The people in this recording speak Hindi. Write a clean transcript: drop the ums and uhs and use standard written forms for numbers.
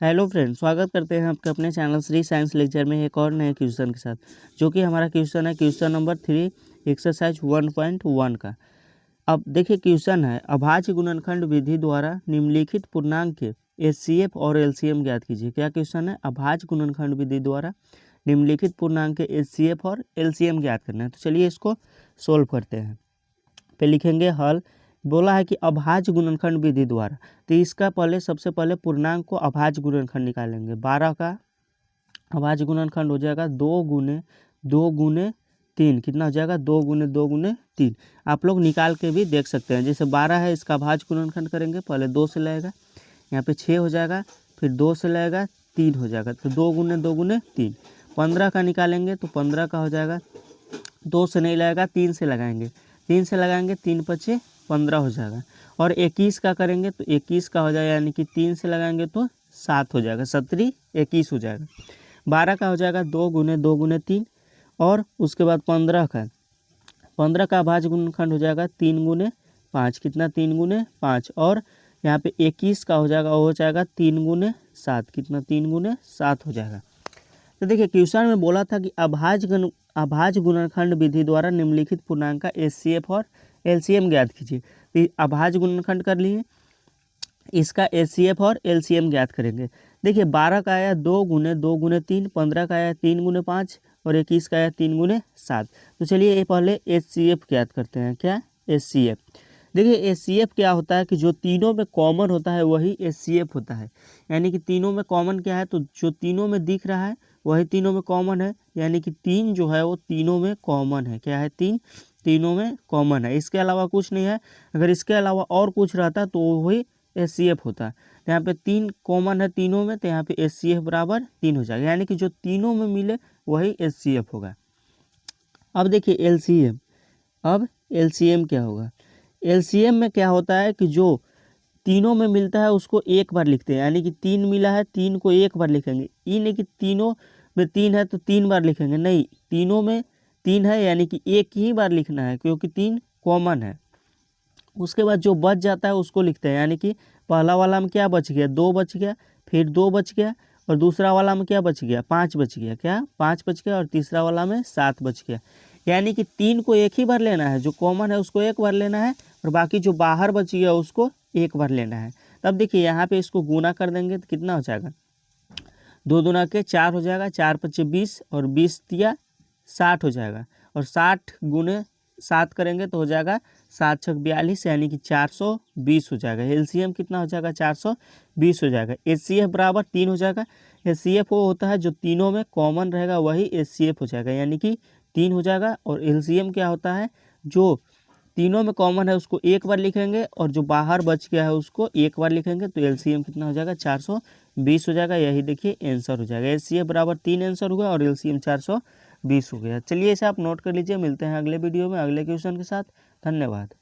हेलो फ्रेंड, स्वागत करते हैं आपके अपने चैनल श्री साइंस लेक्चर में एक और नए क्वेश्चन के साथ, जो कि हमारा क्वेश्चन है क्वेश्चन नंबर 3 एक्सरसाइज 1.1 का। अब देखिए क्वेश्चन है, अभाज्य गुणनखंड विधि द्वारा निम्नलिखित पूर्णांक के एचसीएफ और एलसीएम ज्ञात कीजिए। क्या क्वेश्चन है? अभाज्य गुणनखंड विधि द्वारा निम्नलिखित पूर्णांक के एचसीएफ और एलसीएम ज्ञात करना है। तो चलिए इसको सोल्व करते हैं। पे लिखेंगे हल। बोला है कि अभाज्य गुणनखंड विधि द्वारा, तो इसका सबसे पहले पूर्णांक को अभाज्य गुणनखंड निकालेंगे। 12 का अभाज्य गुणनखंड हो जाएगा 2 गुने 3। कितना हो जाएगा? 2 गुने 3। आप लोग निकाल के भी देख सकते हैं। जैसे 12 है, इसका अभाज्य गुणनखंड करेंगे, पहले 2 से लगेगा, यहाँ पे 6 हो जाएगा, फिर 2 से लगेगा 3 हो जाएगा, तो 2 गुने 3। 15 का निकालेंगे तो 15 का हो जाएगा, 2 से नहीं लगेगा, 3 से लगाएंगे, 3 से लगाएंगे, 3 पचे 15 हो जाएगा। और 21 का करेंगे तो 21 का हो जाएगा, यानी कि 3 से लगाएंगे तो 7 हो जाएगा, 17 21 हो जाएगा। 12 का हो जाएगा 2 गुने 3। और उसके बाद 15 का अभाज्य गुणनखंड हो जाएगा 3 गुने 5। कितना? 3 गुने 5। और यहाँ पे 21 का हो जाएगा, वो हो जाएगा 3 गुने 7। कितना? 3 गुने 7 हो जाएगा। तो देखिए क्वेश्चन में बोला था कि अभाज्य गुणनखंड विधि द्वारा निम्नलिखित पूर्णांक का एचसीएफ और एलसीएम ज्ञात कीजिए। तो अभाज्य गुणनखंड कर लिए, इसका एचसीएफ और एलसीएम ज्ञात करेंगे। देखिए 12 का आया 2 गुने 3, 15 का आया 3 गुने 5 और 21 का आया 3 गुने 7। तो चलिए ये पहले एचसीएफ ज्ञात करते हैं। क्या? एचसीएफ। देखिए एचसीएफ क्या होता है कि जो तीनों में कॉमन होता है वही एचसीएफ होता है। यानी कि तीनों में कॉमन क्या है, तो जो तीनों में दिख रहा है वही तीनों में कॉमन है। यानी कि 3 जो है वो तीनों में कॉमन है। क्या है? 3 तीनों में कॉमन है, इसके अलावा कुछ नहीं है। अगर इसके अलावा और कुछ रहता तो वही एचसीएफ होता है। तो यहाँ पे 3 कॉमन है तीनों में, तो यहाँ पे एचसीएफ बराबर 3 हो जाएगा। यानी कि जो तीनों में मिले वही एचसीएफ होगा। अब देखिए एलसीएम। अब एलसीएम क्या होगा? एलसीएम में क्या होता है कि जो तीनों में मिलता है उसको एक बार लिखते हैं। यानी कि 3 मिला है, 3 को एक बार लिखेंगे। ये नहीं कि तीनों में 3 है तो 3 बार लिखेंगे, नहीं, तीनों में 3 है यानी कि एक ही बार लिखना है, क्योंकि 3 कॉमन है। उसके बाद जो बच जाता है उसको लिखते हैं। यानी कि पहला वाला में क्या बच गया? 2 बच गया, फिर 2 बच गया, और दूसरा वाला में क्या बच गया? 5 बच गया। क्या? 5 बच गया, और तीसरा वाला में 7 बच गया। यानी कि 3 को एक ही बार लेना है, जो कॉमन है उसको एक बार लेना है, और बाकी जो बाहर बच गया उसको एक बार लेना है। तब देखिए यहाँ पे इसको गुना कर देंगे तो कितना हो जाएगा? 2 दूना के 4 हो जाएगा, 4 पच्चे 20, और 20 दिया 60 हो जाएगा। और 60 गुने 7 करेंगे तो हो जाएगा 7 छक 42, यानी कि 420 हो जाएगा। एलसीएम कितना हो जाएगा? 420 हो जाएगा। एचसीएफ बराबर 3 हो जाएगा। एचसीएफ वो होता है जो तीनों में कॉमन रहेगा वही एचसीएफ हो जाएगा, यानी कि 3 हो जाएगा। और एलसीएम क्या होता है? जो तीनों में कॉमन है उसको एक बार लिखेंगे, और जो बाहर बच गया है उसको एक बार लिखेंगे, तो एलसीएम कितना हो जाएगा? 420 हो जाएगा। यही देखिए आंसर हो जाएगा। एचसीएफ बराबर 3 आंसर हुआ, और एलसीएम 420 हो गया। चलिए इसे आप नोट कर लीजिए। मिलते हैं अगले वीडियो में अगले क्वेश्चन के साथ। धन्यवाद।